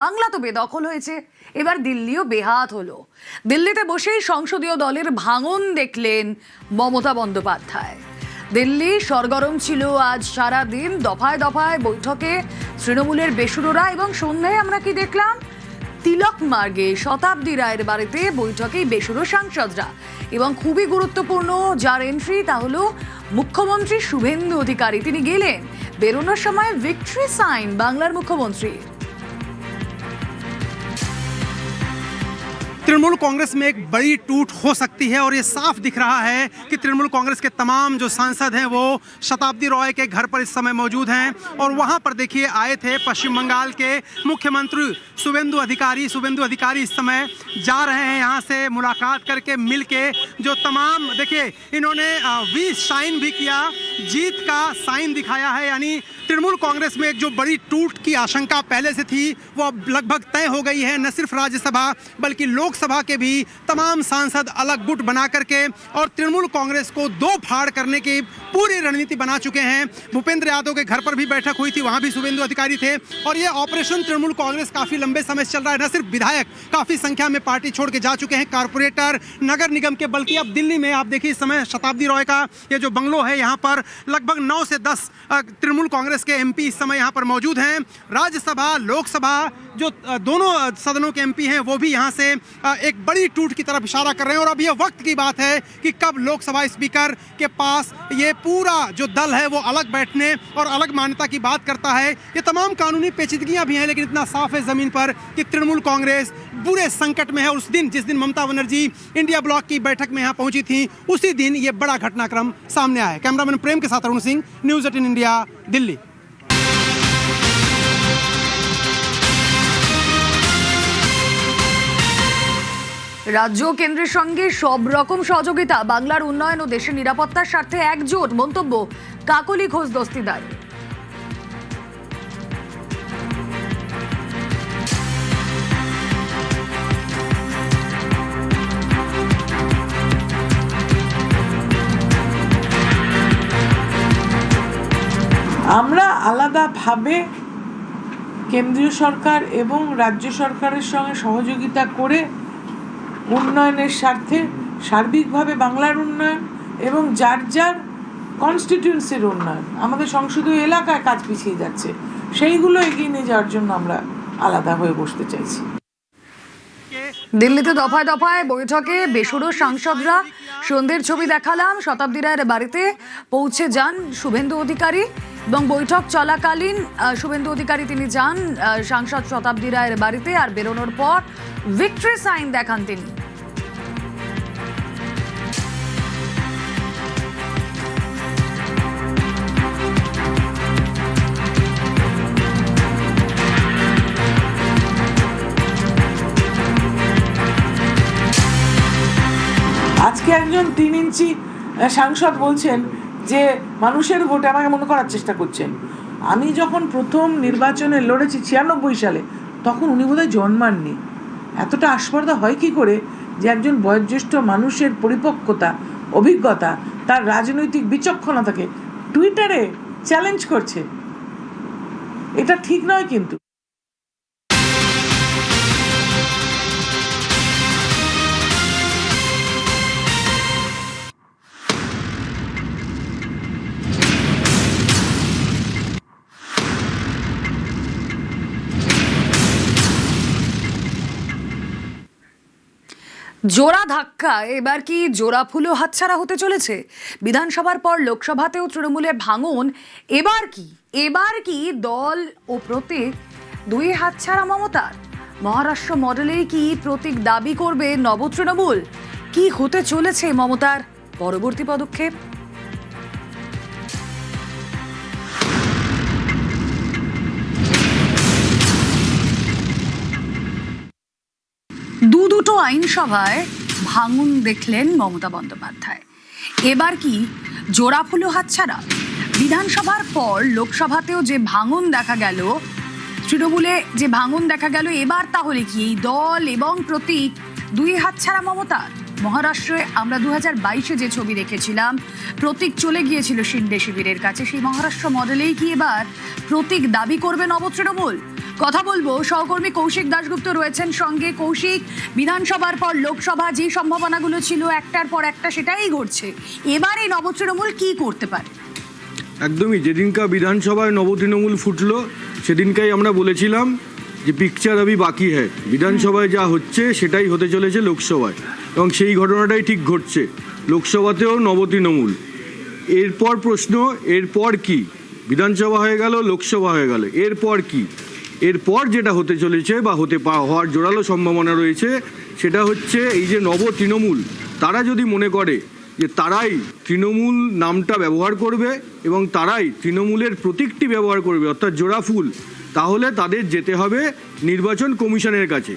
বাংলা তো বেদখল হয়েছে, এবার দিল্লিও বেহাত হলো। দিল্লিতে বসেই সংসদীয় দলের ভাঙন দেখলেন মমতা বন্দ্যোপাধ্যায়। দিল্লি সরগরম ছিল আজ সারা দিন, দফায় দফায় বৈঠকে তৃণমূলের বেসুরোরা, এবং সন্ধ্যায় আমরা কি দেখলাম, তিলক মার্গে শতাব্দী রায়ের বাড়িতে বৈঠকেই বেসুরো সাংসদরা। এবং খুবই গুরুত্বপূর্ণ যার এন্ট্রি, তা হলো মুখ্যমন্ত্রী শুভেন্দু অধিকারী। তিনি গেলেন, বেরোনোর সময় ভিক্টরি সাইন বাংলার মুখ্যমন্ত্রীর। तृणमूल कांग्रेस में एक बड़ी टूट हो सकती है और ये साफ दिख रहा है कि तृणमूल कांग्रेस के तमाम जो सांसद हैं वो शताब्दी रॉय के घर पर इस समय मौजूद हैं। और वहाँ पर देखिए आए थे पश्चिम बंगाल के मुख्यमंत्री शुभेंदु अधिकारी इस समय जा रहे हैं यहाँ से मुलाकात करके, मिल के जो तमाम देखिए इन्होंने वी साइन भी किया, जीत का साइन दिखाया है। यानी तृणमूल कांग्रेस में एक जो बड़ी टूट की आशंका पहले से थी वो अब लगभग तय हो गई है। न सिर्फ राज्यसभा बल्कि लोकसभा के भी तमाम सांसद अलग गुट बना करके और तृणमूल कांग्रेस को दो फाड़ करने की पूरी रणनीति बना चुके हैं। भूपेंद्र यादव के घर पर भी बैठक हुई थी, वहां भी शुभेंदु अधिकारी थे। और ये ऑपरेशन तृणमूल कांग्रेस काफी लंबे समय से चल रहा है। न सिर्फ विधायक काफी संख्या में पार्टी छोड़ के जा चुके हैं, कारपोरेटर, नगर निगम के, बल्कि अब दिल्ली में आप देखिए इस समय शताब्दी रॉय का ये जो बंगलो है यहाँ पर लगभग 9 से 10 तृणमूल कांग्रेस के एमपी इस समय यहाँ पर मौजूद हैं। राज्यसभा लोकसभा जो दोनों सदनों के एमपी हैं वो भी यहाँ से एक बड़ी टूट की तरफ इशारा कर रहे हैं। और अब ये वक्त की बात है कि कब लोकसभा स्पीकर के पास ये पूरा जो दल है वो अलग बैठने और अलग मान्यता की बात करता है। ये तमाम कानूनी पेचीदगियां भी हैं, लेकिन इतना साफ है जमीन पर कि तृणमूल कांग्रेस बुरे संकट में है। उस दिन जिस दिन ममता बनर्जी इंडिया ब्लॉक की बैठक में यहाँ पहुंची थी, उसी दिन ये बड़ा घटनाक्रम सामने आया। कैमरामैन प्रेम के साथ अरुण सिंह, न्यूज़ 18 इंडिया, दिल्ली। রাজ্য কেন্দ্রের সঙ্গে সব রকম সহযোগিতা, বাংলার উন্নয়ন ও দেশের নিরাপত্তার স্বার্থে একজোট, মন্তব্য কাকলি ঘোষ দস্তিদার। আমরা আলাদাভাবে কেন্দ্রীয় সরকার এবং রাজ্য সরকারের সঙ্গে সহযোগিতা করে উন্নয়নের স্বার্থে সার্বিকভাবে বাংলার উন্নয়ন এবং যার যার কনস্টিটিউয়েন্সির উন্নয়ন, আমাদের সংসদীয় এলাকায় কাজ পিছিয়ে যাচ্ছে, সেইগুলো এগিয়ে নিয়ে যাওয়ার জন্য আমরা আলাদা হয়ে বসতে চাইছি। দিল্লিতে দফায় দফায় বৈঠকে বেসুরো সাংসদরা, সন্ধ্যের ছবি দেখালাম, শতাব্দী রায়ের বাড়িতে পৌঁছে যান শুভেন্দু অধিকারী। এবং বৈঠক চলাকালীন শুভেন্দু অধিকারী তিনি যান সাংসদ শতাব্দী রায়ের বাড়িতে, আর বেরোনোর পর ভিক্টরি সাইন দেখান তিনি। আজকে একজন 3 ইঞ্চি সাংসদ বলছেন যে মানুষের ভোটে আমাকে মনে করার চেষ্টা করছেন। আমি যখন প্রথম নির্বাচনে লড়েছি 96 সালে, তখন উনি বোধহয় জন্মাননি। এতটা আস্পর্ধা হয় কি করে যে একজন বয়োজ্যেষ্ঠ মানুষের পরিপক্কতা, অভিজ্ঞতা, তার রাজনৈতিক বিচক্ষণতাকে টুইটারে চ্যালেঞ্জ করছে? এটা ঠিক নয়। কিন্তু জোড়া ধাক্কা, এবার কি জোড়া ফুলও হাতছাড়া হতে চলেছে? বিধানসভার পর লোকসভাতেও তৃণমূলের ভাঙন। এবার কি দল ও প্রতীক দুই হাতছাড়া মমতার? মহারাষ্ট্র মডেলেই কি প্রতীক দাবি করবে নব তৃণমূল? কি হতে চলেছে মমতার পরবর্তী পদক্ষেপ? দুটো আইনসভায় ভাঙন দেখলেন মমতা বন্দ্যোপাধ্যায়। এবার কি জোড়া ফুলো হাতছাড়া? বিধানসভার পর লোকসভাতেও যে ভাঙন দেখা গেল, তৃণমূলে যে ভাঙন দেখা গেল, এবার তাহলে কি এই দল এবং প্রতীক দুই হাতছাড়া মমতার? মহারাষ্ট্রে আমরা 2022-এ যে ছবি দেখেছিলাম, প্রতীক চলে গিয়েছিল শিন্ডে শিবিরের কাছে, সেই মহারাষ্ট্র মডেলেই কি এবার প্রতীক দাবি করবে নব তৃণমূল? কথা বলবো সহকর্মী কৌশিক দাশগুপ্ত রয়েছেন সঙ্গে। কৌশিক, বিধানসভার পর লোকসভা যে সম্ভাবনাগুলো ছিল একটার পর একটা সেটাই ঘটছে, এবার এই নবতৃণমূল কি করতে পারে? একদমই, যেদিনকার বিধানসভায় নবতৃণমূল ফুটলো সেদিনকাই আমরা বলেছিলাম যে পিকচার আবি বাকি হ্যায়, বিধানসভায় যা হচ্ছে সেটাই হতে চলেছে লোকসভায়, এবং সেই ঘটনাটাই ঠিক ঘটছে। লোকসভাতেও নবতৃণমূল। এরপর প্রশ্ন, এরপর কি? বিধানসভা হয়ে গেল, লোকসভা হয়ে গেল, এরপর কি? এরপর যেটা হতে চলেছে বা হওয়ার জোরালো সম্ভাবনা রয়েছে সেটা হচ্ছে এই যে নবতৃণমূল, তারা যদি মনে করে যে তারাই তৃণমূল নামটা ব্যবহার করবে এবং তারাই তৃণমূলের প্রতীকটি ব্যবহার করবে, অর্থাৎ জোড়া ফুল, তাহলে তাদের যেতে হবে নির্বাচন কমিশনের কাছে।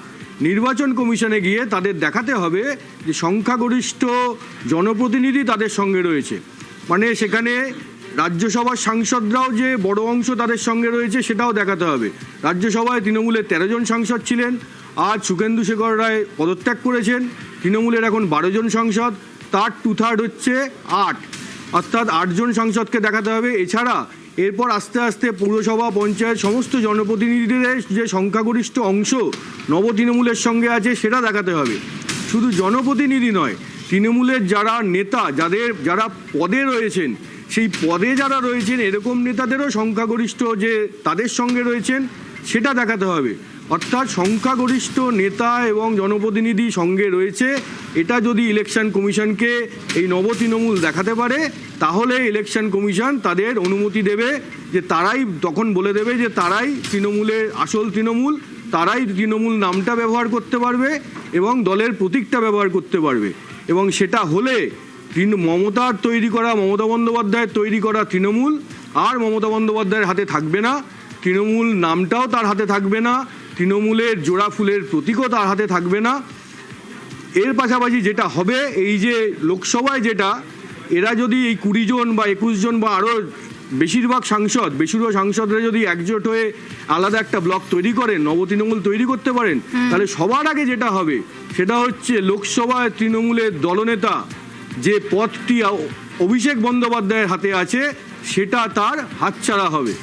নির্বাচন কমিশনে গিয়ে তাদের দেখাতে হবে যে সংখ্যাগরিষ্ঠ জনপ্রতিনিধি তাদের সঙ্গে রয়েছে, মানে সেখানে রাজ্যসভার সাংসদরাও যে বড় অংশ তাদের সঙ্গে রয়েছে সেটাও দেখাতে হবে। রাজ্যসভায় তৃণমূলের 13 জন সাংসদ ছিলেন, আজ সুখেন্দু শেখর রায় পদত্যাগ করেছেন, তৃণমূলের এখন 12 জন সাংসদ, তার 2/3 হচ্ছে 8, অর্থাৎ 8 জন সাংসদকে দেখাতে হবে। এছাড়া এরপর আস্তে আস্তে পৌরসভা, পঞ্চায়েত সমস্ত জনপ্রতিনিধিদের যে সংখ্যাগরিষ্ঠ অংশ নবতৃণমূলের সঙ্গে আছে সেটা দেখাতে হবে। শুধু জনপ্রতিনিধি নয়, তৃণমূলের যারা নেতা, যারা পদে রয়েছেন, সেই পদে যারা রয়েছেন এরকম নেতাদেরও সংখ্যাগরিষ্ঠ যে তাদের সঙ্গে রয়েছেন সেটা দেখাতে হবে। অর্থাৎ সংখ্যাগরিষ্ঠ নেতা এবং জনপ্রতিনিধি সঙ্গে রয়েছে, এটা যদি ইলেকশন কমিশনকে এই নবতৃণমূল দেখাতে পারে তাহলে ইলেকশন কমিশন তাদের অনুমতি দেবে, যে তারাই তখন বলে দেবে যে তারাই তৃণমূলের আসল তৃণমূল, তারাই তৃণমূল নামটা ব্যবহার করতে পারবে এবং দলের প্রতীকটা ব্যবহার করতে পারবে। এবং সেটা হলে মমতা বন্দ্যোপাধ্যায়ের তৈরি করা তৃণমূল আর মমতা বন্দ্যোপাধ্যায়ের হাতে থাকবে না, তৃণমূল নামটাও তার হাতে থাকবে না, তৃণমূলের জোড়া ফুলের প্রতীকও তার হাতে থাকবে না। এর পাশাপাশি যেটা হবে, এই যে লোকসভায় যেটা, এরা যদি এই 20 জন বা 21 জন বা আরও বেশিরভাগ সাংসদরা যদি একজোট হয়ে আলাদা একটা ব্লক তৈরি করেন, নবতৃণমূল তৈরি করতে পারেন, তাহলে সবার আগে যেটা হবে সেটা হচ্ছে লোকসভায় তৃণমূলের দলনেতা যে পদটি অভিষেক বন্দ্যোপাধ্যায়ের হাতে আছে সেটা তার হাতছাড়া হবে।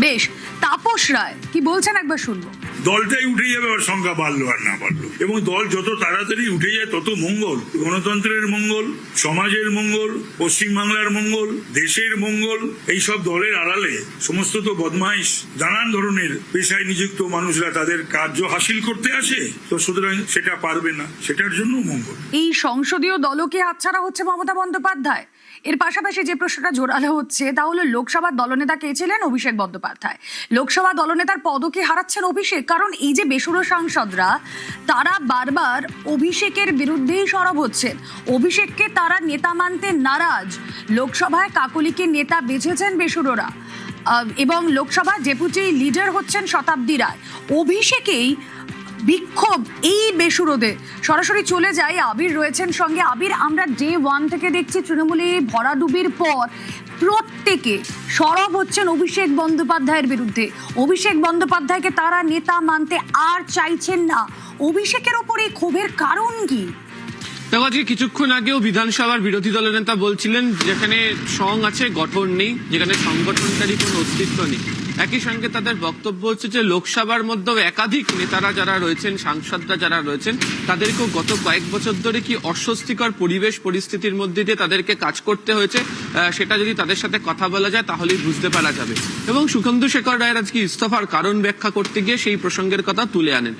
বেশ, তাপস রায় কি বলছেন একবার শুনবো। দলটাই উঠে যাবে, আর সংখ্যা বাড়লো আর না বাড়লো, এবং দল যত তাড়াতাড়ি উঠে যায় তত মঙ্গল, গণতন্ত্রের মঙ্গল, সমাজের মঙ্গল, পশ্চিমবাংলার মঙ্গল, দেশের মঙ্গল। এইসব দলের আড়ালে সমস্ত তো বদমাইশ নানান ধরনের পেশায় নিযুক্ত মানুষরা তাদের কার্য হাসিল করতে আসে, তো সুতরাং সেটা পারবে না, সেটার জন্য মঙ্গল। এই সংসদীয় দলও কি হাতছাড়া হচ্ছে মমতা বন্দ্যোপাধ্যায়? এর পাশাপাশি যে প্রশ্নটা জোরালো হচ্ছে তা হলো লোকসভার দলনেতা কে ছিলেন? অভিষেক বন্দ্যোপাধ্যায়। লোকসভা দলনেতার পদও কি হারাচ্ছেন অভিষেক? কারণ এই যে বেসুরো সাংসদরা তারা বারবার অভিষেকের বিরুদ্ধেই সরব হচ্ছেন, অভিষেককে তারা নেতা মানতে নারাজ। লোকসভায় কাকলিকে নেতা বেছেছেন বেসুরোরা, এবং লোকসভা ডেপুটি লিডার হচ্ছেন শতাব্দী রায়। অভিষেকেই বিক্ষোভ এই বেসুরোদের। সরাসরি চলে যাই, আবির রয়েছেন সঙ্গে। আবির, আমরা ডে 1 থেকে দেখছি তৃণমূলে ভরাডুবির পর প্রত্যেকে সরব হচ্ছেন অভিষেক বন্দ্যোপাধ্যায়ের বিরুদ্ধে। অভিষেক বন্দ্যোপাধ্যায়কে তারা নেতা মানতে আর চাইছেন না। অভিষেকের ওপর এই ক্ষোভের কারণ কি? দেখো, আজকে কিছুক্ষণ আগেও বিধানসভার বিরোধী দলের নেতা বলছিলেন যেখানে সং আছে গঠন নেই, যেখানে সংগঠনকারী কোনো অস্তিত্ব নেই। একই সঙ্গে তাদের বক্তব্য হচ্ছে যে লোকসভার মধ্যেও একাধিক নেতারা যারা রয়েছেন, সাংসদরা যারা রয়েছেন, তাদেরকেও গত কয়েক বছর ধরে কি অস্বস্তিকর পরিবেশ পরিস্থিতির মধ্যে দিয়ে তাদেরকে কাজ করতে হয়েছে, সেটা যদি তাদের সাথে কথা বলা যায় তাহলেই বুঝতে পারা যাবে। এবং সুখেন্দু শেখর রায়ের আজকে ইস্তফার কারণ ব্যাখ্যা করতে গিয়ে সেই প্রসঙ্গের কথা তুলে আনেন।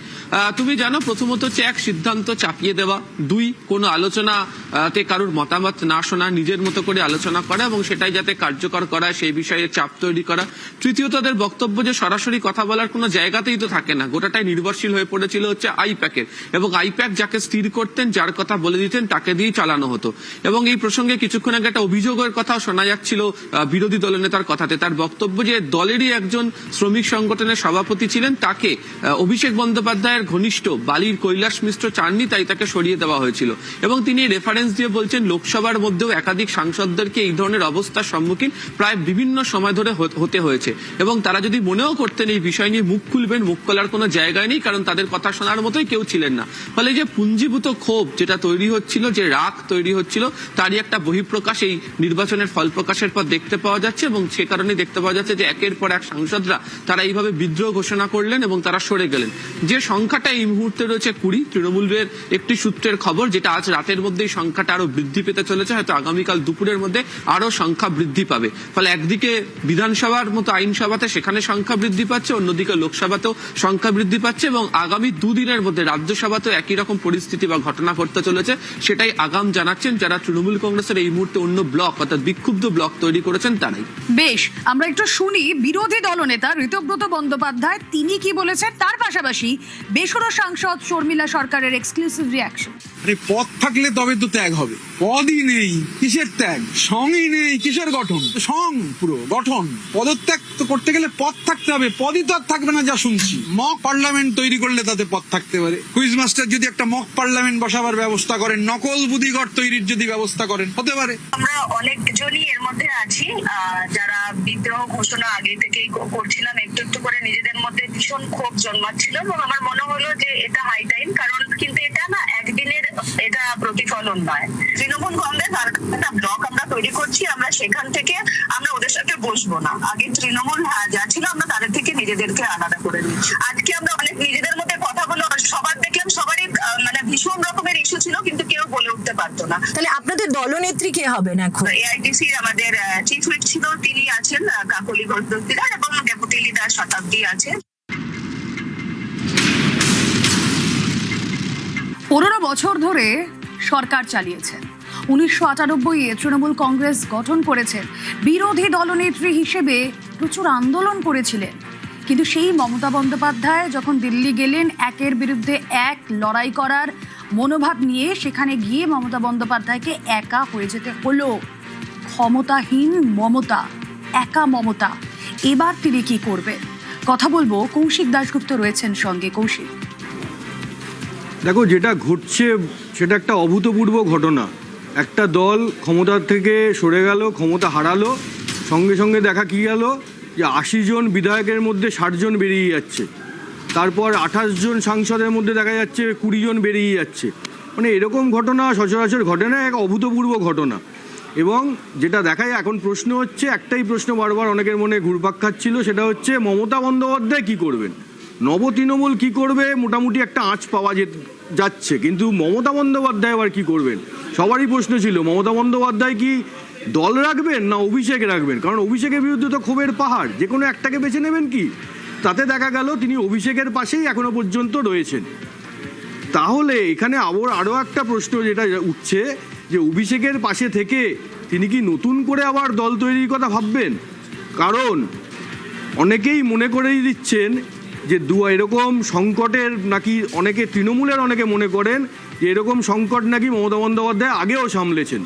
তুমি জানো, প্রথমত হচ্ছে এক, সিদ্ধান্ত চাপিয়ে দেওয়া; 2, কোনো আলোচনাতে কারোর মতামত না শোনা, নিজের মতো করে আলোচনা করা এবং সেটাই যাতে কার্যকর করা সেই বিষয়ে চাপ তৈরি করা; তৃতীয়ত তাদের বক্তব্য যে সরাসরি কথা বলার কোনো জায়গাতেই তো থাকে না, গোটাটাই নির্ভরশীল হয়ে পড়েছিল হচ্ছে আইপ্যাকের, এবং আইপ্যাক যাকে স্থির করতেন, যার কথা বলে দিতেন, তাকে দিয়েই চালানো হতো। এবং এই প্রসঙ্গে কিছুক্ষণ আগে একটা অভিযোগের কথাও শোনা যাচ্ছিল বিরোধী দলনেতার কথাতে। তার বক্তব্য যে দলেরই একজন শ্রমিক সংগঠনের সভাপতি ছিলেন, তাকে অভিষেক বন্দ্যোপাধ্যায়ের ঘনিষ্ঠ বালির কৈলাস মিশ্র চাননি, তাই তাকে সরিয়ে দেওয়া হয়েছিল। এবং তিনি রেফারেন্স দিয়ে বলছেন লোকসভার মধ্যেও একাধিক সাংসদদেরকে এই ধরনের অবস্থার সম্মুখীন প্রায় বিভিন্ন সময় ধরে হতে হয়েছে। এবং এবং তারা যদি মনেও করতেন এই বিষয় নিয়ে মুখ খুলবেন, মুখ খোলার কোনো জায়গায় নেই, কারণ তাদের কথা শোনার মতোই কেউ ছিলেন না। ফলে যে পুঞ্জীভূত ক্ষোভ যেটা তৈরি হচ্ছিল, যে রাগ তৈরি হচ্ছিল, তারই একটা বহিঃপ্রকাশ এই নির্বাচনের ফল প্রকাশের পর দেখতে পাওয়া যাচ্ছে। এবং সে কারণে দেখতে পাওয়া যাচ্ছে যে একের পর এক সাংসদরা তারা এইভাবে বিদ্রোহ ঘোষণা করলেন এবং তারা সরে গেলেন। যে সংখ্যাটা এই মুহূর্তে রয়েছে 20, তৃণমূলের একটি সূত্রের খবর, যেটা আজ রাতের মধ্যেই সংখ্যাটা আরো বৃদ্ধি পেতে চলেছে, হয়তো আগামীকাল দুপুরের মধ্যে আরো সংখ্যা বৃদ্ধি পাবে। ফলে একদিকে বিধানসভার মতো আইনসভাতে সেখানে সংখ্যা বৃদ্ধি পাচ্ছে, অন্যদিকে লোকসভাতেও সংখ্যা বৃদ্ধি পাচ্ছে, এবং আগামী দুদিনের মধ্যে রাজ্যসভাতেও একই রকম পরিস্থিতি বা ঘটনা ঘটতে চলেছে। সেটাই আগাম জানাচ্ছেন যারা তৃণমূল কংগ্রেসের এই মুহূর্তে অন্য ব্লক অর্থাৎ বিক্ষুব্ধ ব্লক তৈরি করেছেন তারাই। বেশ, আমরা একটু শুনি বিরোধী দলনেতা ঋতব্রত বন্দ্যোপাধ্যায় তিনি কি বলেছেন, তার পাশাপাশি বেসরো সাংসদ শর্মিলা সরকারের এক্সক্লুসিভ রিয়াকশন। আরে পদ থাকলে তবে তো ত্যাগ হবে, পদই নেই কিসের ত্যাগ, সঙ্গই নেই কিসের গঠন, সং পুরো গঠন। পদত্যাগ তো করতে গেলে পদ থাকতে হবে, পদই তো আর থাকবে না যা শুনছি। মক পার্লামেন্ট তৈরি করলে তাতে পদ থাকতে পারে। কুইজ মাস্টার যদি একটা মক পার্লামেন্ট বসাবার ব্যবস্থা করেন, নকল বুদ্ধিঘর তৈরির যদি ব্যবস্থা করেন, হতে পারে। আমরা অনেকজনই এর মধ্যে আছি যারা বিদ্রোহ ঘোষণা আগে থেকেই করছিলাম, একটু একটু করে নিজেদের মধ্যে ভীষণ ক্ষোভ জন্মাচ্ছিল, এবং আমার মনে হলো যে এটা হাই টাইম। কারণ কিন্তু এটা না একদিনের এটা প্রতিফলন নয়। তৃণমূল কংগ্রেস আর একটা ব্লক আমরা তৈরি করছি, আমরা সেখান থেকে আমরা ওদের সাথে বসবো না। আগে তৃণমূল যা ছিল আমরা তাদের থেকে নিজেদেরকে আলাদা করে নিই। আজকে আমরা অনেক নিজেদের মধ্যে কথা বলে সবার দেখলাম, সবারই মানে ভীষণ রকমের ইস্যু ছিল, কিন্তু কেউ বলে উঠতে পারতো না। তাহলে আপনাদের দলনেত্রী কে হবেন এখন? এআইটিসি আমাদের চিফ হুইপ ছিল, তিনি আছেন কাকলি ঘোষ দস্তিদার, এবং ডেপুটি লিডার শতাব্দী আছে। 15 বছর ধরে সরকার চালিয়েছেন। 1998-এ তৃণমূল কংগ্রেস গঠন করেছেন। বিরোধী দলনেত্রী হিসেবে প্রচুর আন্দোলন করেছিলেন। কিন্তু সেই মমতা বন্দ্যোপাধ্যায় যখন দিল্লি গেলেন একের বিরুদ্ধে এক লড়াই করার মনোভাব নিয়ে, সেখানে গিয়ে মমতা বন্দ্যোপাধ্যায়কে একা হয়ে যেতে হলো। ক্ষমতাহীন মমতা, একা মমতা। এবার তিনি কি করবেন? কথা বলবো, কৌশিক দাশগুপ্ত রয়েছেন সঙ্গে। কৌশিক, দেখো, যেটা ঘটছে সেটা একটা অভূতপূর্ব ঘটনা। একটা দল ক্ষমতার থেকে সরে গেল, ক্ষমতা হারালো, সঙ্গে সঙ্গে দেখা কি গেল যে 80 জন বিধায়কের মধ্যে 60 জন বেরিয়ে যাচ্ছে। তারপর 28 জন সাংসদের মধ্যে দেখা যাচ্ছে 20 জন বেরিয়ে যাচ্ছে। মানে এরকম ঘটনা সচরাচর ঘটে না, এক অভূতপূর্ব ঘটনা। এবং যেটা দেখায় এখন প্রশ্ন হচ্ছে, একটাই প্রশ্ন বারবার অনেকের মনে ঘুরপাক খাচ্ছিল, সেটা হচ্ছে মমতা বন্দ্যোপাধ্যায় কী করবেন, নব তৃণমূল কী করবে, মোটামুটি একটা আঁচ পাওয়া যাচ্ছে। কিন্তু মমতা বন্দ্যোপাধ্যায় আবার কী করবেন, সবারই প্রশ্ন ছিল মমতা বন্দ্যোপাধ্যায় কি দল রাখবেন না অভিষেক রাখবেন। কারণ অভিষেকের বিরুদ্ধে তো ক্ষোভের পাহাড়, যে কোনো একটাকে বেছে নেবেন কি। তাতে দেখা গেল তিনি অভিষেকের পাশেই এখনো পর্যন্ত রয়েছেন। তাহলে এখানে আরও একটা প্রশ্ন যেটা উঠছে, যে অভিষেকের পাশে থেকে তিনি কি নতুন করে আবার দল তৈরির কথা ভাববেন। কারণ অনেকেই মনে করেই দিচ্ছেন যে এরকম সংকটের নাকি অনেকে তৃণমূলের অনেকে মনে করেন যে এরকম সংকট নাকি মমতা বন্দ্যোপাধ্যায় আগেও সামলেছেন।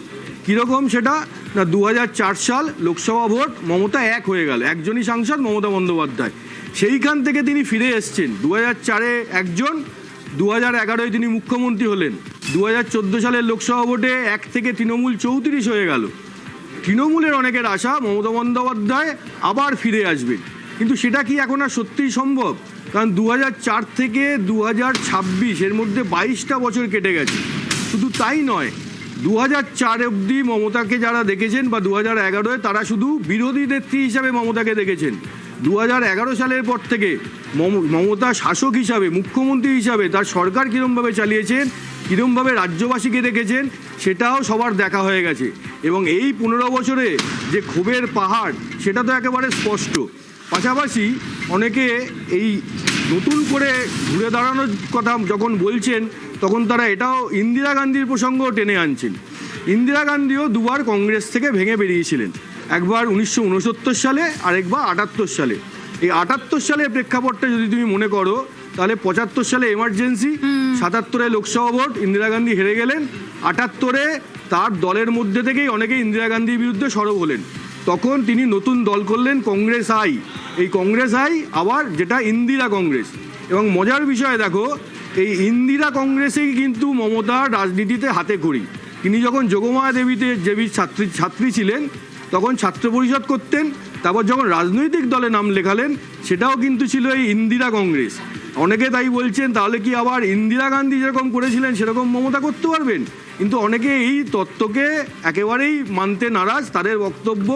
কীরকম সেটা না, 2004 সাল লোকসভা ভোট মমতা এক হয়ে গেল, একজনই সাংসদ মমতা বন্দ্যোপাধ্যায়। সেইখান থেকে তিনি ফিরে এসছেন। 2004-এ একজন, 2011-এ তিনি মুখ্যমন্ত্রী হলেন। 2014 সালের লোকসভা ভোটে 1 থেকে তৃণমূল 34 হয়ে গেল। তৃণমূলের অনেকের আশা মমতা বন্দ্যোপাধ্যায় আবার ফিরে আসবেন, কিন্তু সেটা কি এখন আর সত্যিই সম্ভব? কারণ 2004 থেকে 2026 এর মধ্যে 22টা বছর কেটে গেছে। শুধু তাই নয়, 2004 অবধি মমতাকে যারা দেখেছেন বা 2011-এ তারা শুধু বিরোধী নেত্রী হিসাবে মমতাকে দেখেছেন। 2011 সালের পর থেকে মমতা শাসক হিসাবে, মুখ্যমন্ত্রী হিসাবে তার সরকার কীরমভাবে চালিয়েছেন, কীরমভাবে রাজ্যবাসীকে দেখেছেন, সেটাও সবার দেখা হয়ে গেছে। এবং এই 15 বছরে যে ক্ষোভের পাহাড়, সেটা তো একেবারে স্পষ্ট। পাশাপাশি অনেকে এই নতুন করে ঘুরে দাঁড়ানোর কথা যখন বলছেন, তখন তারা এটাও ইন্দিরা গান্ধীর প্রসঙ্গও টেনে আনছেন। ইন্দিরা গান্ধীও দুবার কংগ্রেস থেকে ভেঙে বেরিয়েছিলেন, একবার 1969 সালে, আরেকবার 78 সালে। এই 78 সালের প্রেক্ষাপটটা যদি তুমি মনে করো, তাহলে 75 সালে এমার্জেন্সি, 77-এ লোকসভা ভোট, ইন্দিরা গান্ধী হেরে গেলেন। 78-এ তার দলের মধ্যে থেকেই অনেকে ইন্দিরা গান্ধীর বিরুদ্ধে সরব হলেন। তখন তিনি নতুন দল করলেন কংগ্রেস আই। এই কংগ্রেস আই আবার যেটা ইন্দিরা কংগ্রেস। এবং মজার বিষয় দেখো, এই ইন্দিরা কংগ্রেসেই কিন্তু মমতার রাজনীতিতে হাতে খড়ি। তিনি যখন যোগমায়া দেবীর ছাত্রী ছিলেন, তখন ছাত্র পরিষদ করতেন, তারপর যখন রাজনৈতিক দলে নাম লেখালেন সেটাও কিন্তু ছিল এই ইন্দিরা কংগ্রেস। অনেকে তাই বলছেন তাহলে কি আবার ইন্দিরা গান্ধী যেরকম করেছিলেন সেরকম মমতা করতে পারবেন? কিন্তু অনেকে এই তত্ত্বকে একেবারেই মানতে নারাজ। তাদের বক্তব্য,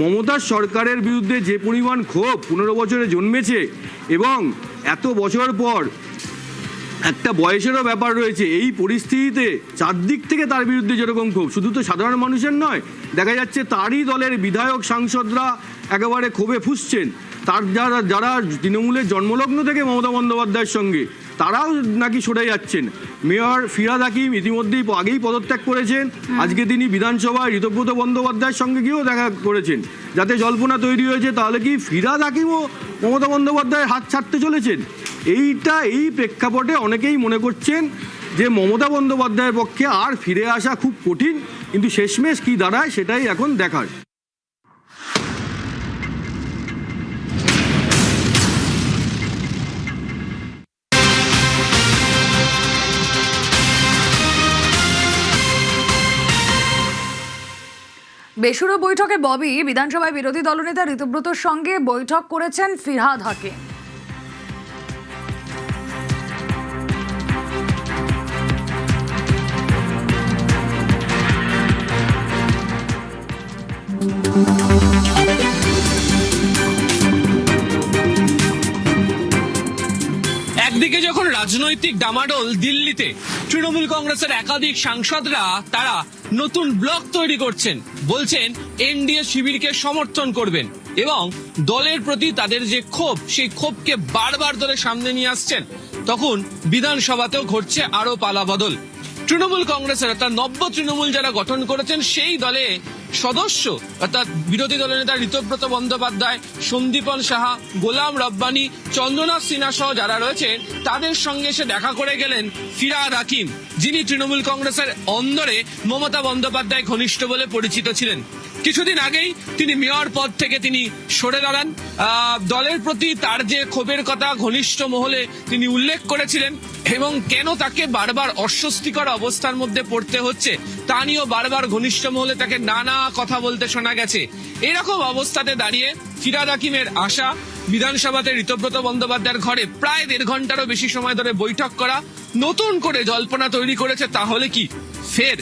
মমতার সরকারের বিরুদ্ধে যে পরিমাণ ক্ষোভ 15 বছরে জন্মেছে এবং এত বছর পর একটা বয়সেরও ব্যাপার রয়েছে, এই পরিস্থিতিতে চারদিক থেকে তার বিরুদ্ধে যেরকম ক্ষোভ, শুধু তো সাধারণ মানুষের নয়, দেখা যাচ্ছে তারই দলের বিধায়ক সাংসদরা একেবারে ক্ষোভে ফুঁসছেন। তার যারা তৃণমূলের জন্মলগ্ন থেকে মমতা বন্দ্যোপাধ্যায়ের সঙ্গে, তারাও নাকি সরে যাচ্ছেন। মেয়র ফিরহাদ হাকিম ইতিমধ্যেই আগেই পদত্যাগ করেছেন। আজকে তিনি বিধানসভায় ঋতব্রত বন্দ্যোপাধ্যায়ের সঙ্গে গিয়েও দেখা করেছেন, যাতে জল্পনা তৈরি হয়েছে তাহলে কি ফিরহাদ হাকিমও মমতা বন্দ্যোপাধ্যায়ের হাত ছাড়তে চলেছেন। এই প্রেক্ষাপটে অনেকেই মনে করছেন যে মমতা বন্দ্যোপাধ্যায়ের পক্ষে আর ফিরে আসা খুব কঠিন, কিন্তু শেষমেশ কি দাঁড়ায় সেটাই এখন দেখার। বেসুরো বৈঠকে ববি বিধানসভায় বিরোধী দলনেতা ঋতব্রতর সঙ্গে বৈঠক করেছেন ফিরহাদ হাকিম। একদিকে যখন রাজনৈতিক ডামাডোল দিল্লিতে, তৃণমূল কংগ্রেসের একাধিক সাংসদরা তারা নতুন ব্লক তৈরি করছেন, বলছেন এনডিএ শিবিরকে সমর্থন করবেন এবং দলের প্রতি তাদের যে ক্ষোভ, সেই ক্ষোভকে বারবার ধরে সামনে নিয়ে আসছেন, তখন বিধানসভাতেও ঘটছে আরো পালাবদল। তৃণমূল কংগ্রেসের অর্থাৎ নব্য তৃণমূল যারা গঠন করেছেন সেই দলে সদস্য অর্থাৎ বিরোধী দলের নেতা ঋতব্রত বন্দ্যোপাধ্যায়, সন্দীপন সাহা, গোলাম রব্বানী, চন্দ্রনাথ সিনহা সহ যারা রয়েছেন তাদের সঙ্গে এসে দেখা করে গেলেন ফিরহাদ হাকিম, যিনি তৃণমূল কংগ্রেসের অন্দরে মমতা বন্দ্যোপাধ্যায় ঘনিষ্ঠ বলে পরিচিত ছিলেন। কিছুদিন আগেই তিনি মেয়র পদ থেকে তিনি সরে দাঁড়ান। দলের প্রতি তার যে ক্ষোভের কথা ঘনিষ্ঠ মহলে তিনি উল্লেখ করেছিলেন এবং কেন তাকে বারবার অস্বস্তিকর অবস্থার মধ্যে পড়তে হচ্ছে তা নিয়েও বারবার ঘনিষ্ঠ মহলে তাকে নানা কথা বলতে শোনা গেছে। এরকম অবস্থাতে দাঁড়িয়ে ফিরহাদ হাকিমের আশা বিধানসভাতে ঋতব্রত বন্দ্যোপাধ্যায়ের ঘরে প্রায় 1.5 ঘন্টারও বেশি সময় ধরে বৈঠক করা নতুন করে জল্পনা তৈরি করেছে। তাহলে কি ফের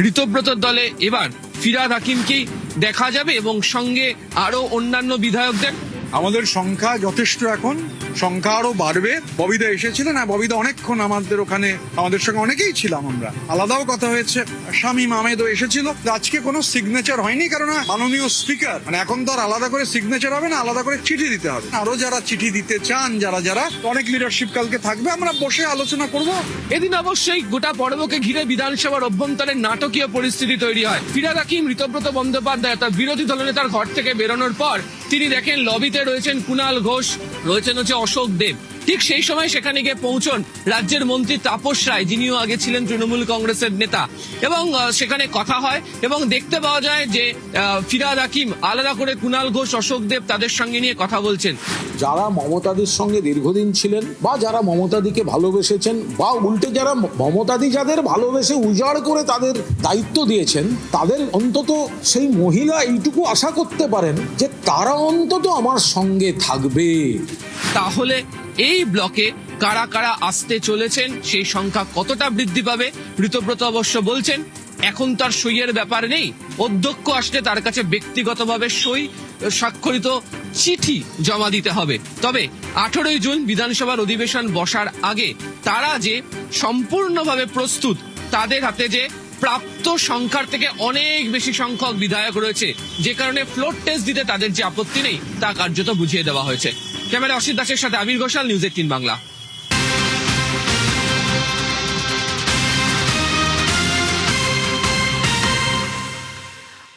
ঋতব্রতর দলে এবার ফিরহাদ হাকিমকেই দেখা যাবে এবং সঙ্গে আরো অন্যান্য বিধায়কদের? আমাদের সংখ্যা যথেষ্ট, এখন সংখ্যা আরো বাড়বে। ববিদা এসেছিলেন, ববিদা অনেকক্ষণ আমাদের ওখানে, আমাদের সঙ্গে অনেকেই ছিলাম আমরা, আলাদাও কথা হয়েছে। শামীম আহমেদও এসেছিল। আজকে কোনো সিগনেচার হয়নি, কারণ মাননীয় স্পিকার এখন তো আর আলাদা করে সিগনেচার হবে না, আলাদা করে চিঠি দিতে হবে। আরো যারা চিঠি দিতে চান, যারা অনেক লিডারশিপ কালকে থাকবে, আমরা বসে আলোচনা করব। এদিন অবশ্যই গোটা পর্বকে ঘিরে বিধানসভার অভ্যন্তরে নাটকীয় পরিস্থিতি তৈরি হয়। ফিরহাদ হাকিম ঋতব্রত বন্দ্যোপাধ্যায় তার বিরোধী দলনেতার ঘর থেকে বেরোনোর পর তিনি দেখেন লবিতে রয়েছেন কুণাল ঘোষ, রয়েছেন হচ্ছে অশোক দেব। ঠিক সেই সময় সেখানে গিয়ে পৌঁছন রাজ্যের মন্ত্রী তাপস রায়, যিনিও আগে ছিলেন তৃণমূল কংগ্রেসের নেতা, এবং সেখানে কথা হয় এবং দেখতে পাওয়া যায় যে ফিরহাদ হাকিম আলাদা করে কুণাল ঘোষ, অশোক দেব তাদের সঙ্গে নিয়ে কথা বলছেন। যারা মমতাদির সঙ্গে দীর্ঘদিন ছিলেন বা যারা মমতাদিকে ভালোবেসেছেন বা উল্টে যারা মমতাদি যাদের ভালোবেসে উজাড় করে তাদের দায়িত্ব দিয়েছেন, তাদের অন্তত সেই মহিলা এইটুকু আশা করতে পারেন যে তারা অন্তত আমার সঙ্গে থাকবে। তাহলে এই ব্লকে কারা কারা আসতে চলেছেন, সেই সংখ্যা কতটা বৃদ্ধি পাবে? ঋতব্রত অবশ্য বলছেন এখন তার সইয়ের ব্যাপার নেই, অধ্যক্ষ আসলে তার কাছে ব্যক্তিগতভাবে সই স্বাক্ষরিত চিঠি জমা দিতে হবে। তবে 18ই জুন বিধানসভার অধিবেশন বসার আগে তারা যে সম্পূর্ণভাবে প্রস্তুত, তাদের হাতে যে প্রাপ্ত সংখ্যার থেকে অনেক বেশি সংখ্যক বিধায়ক রয়েছে, যে কারণে ফ্লোর টেস্ট দিতে তাদের যে আপত্তি নেই তা কার্যত বুঝিয়ে দেওয়া হয়েছে। ক্যামেরা অসিত দাসের সাথে আবির ঘোষাল, নিউজ 18 বাংলা।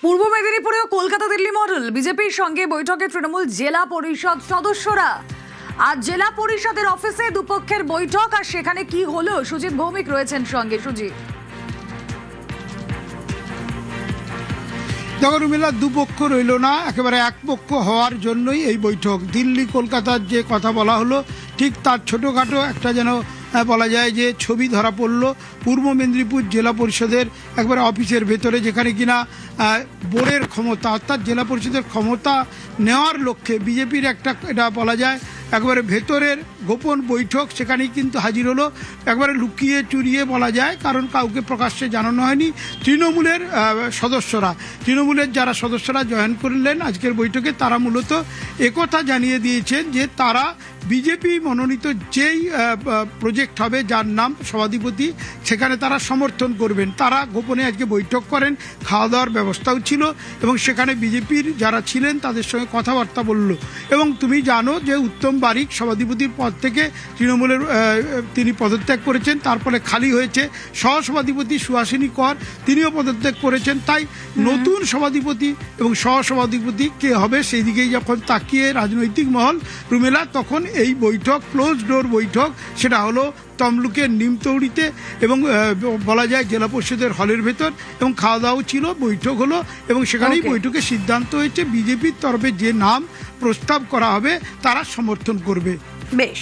পূর্ব মেদিনীপুরেও কলকাতা দিল্লি মডেল, বিজেপির সঙ্গে বৈঠকে তৃণমূল জেলা পরিষদ সদস্যরা। আজ জেলা পরিষদের অফিসে দুপক্ষের বৈঠক, আর সেখানে কি হলো সুজিত ভৌমিক রয়েছেন সঙ্গে। সুজিত, দেখো রুমিলা, দুপক্ষ রইল না, একেবারে এক পক্ষ হওয়ার জন্যই এই বৈঠক। দিল্লি কলকাতার যে কথা বলা হলো ঠিক তার ছোটোখাটো একটা যেন বলা যায় যে ছবি ধরা পড়ল পূর্ব মেদিনীপুর জেলা পরিষদের একবারে অফিসের ভেতরে, যেখানে কিনা বোর্ডের ক্ষমতা অর্থাৎ জেলা পরিষদের ক্ষমতা নেওয়ার লক্ষ্যে বিজেপির একটা এটা বলা যায় একবারে ভেতরের গোপন বৈঠক, সেখানেই কিন্তু হাজির হলো একবারে লুকিয়ে চুরিয়ে বলা যায়, কারণ কাউকে প্রকাশ্যে জানানো হয়নি। তৃণমূলের তৃণমূলের যারা সদস্যরা জয়েন করলেন আজকের বৈঠকে, তারা মূলত একথা জানিয়ে দিয়েছেন যে তারা বিজেপি মনোনীত যেই প্রজেক্ট হবে যার নাম সভাধিপতি, সেখানে তারা সমর্থন করবেন। তারা গোপনে আজকে বৈঠক করেন, খাওয়া দাওয়ার ব্যবস্থাও ছিল এবং সেখানে বিজেপির যারা ছিলেন তাদের সঙ্গে কথাবার্তা বলল। এবং তুমি জানো যে উত্তম বারিক সভাধিপতির পদ থেকে তৃণমূলের তিনি পদত্যাগ করেছেন, তারপরে খালি হয়েছে সহসভাধিপতি সুহাসিনী কর, তিনিও পদত্যাগ করেছেন। তাই নতুন সভাধিপতি এবং সহসভাধিপতি কে হবে সেই দিকেই যখন তাকিয়ে রাজনৈতিক মহল রুমেলা, তখন এই বৈঠক ক্লোজ ডোর বৈঠক সেটা হলো তমলুকের নিমতৌড়িতে এবং বলা যায় জেলা পরিষদের হলের ভেতর, এবং খাওয়া দাওয়াও ছিল, বৈঠক হলো এবং সেখানেই বৈঠকে সিদ্ধান্ত হয়েছে বিজেপির তরফে যে নাম প্রস্তাব করা হবে তারা সমর্থন করবে। বেশ।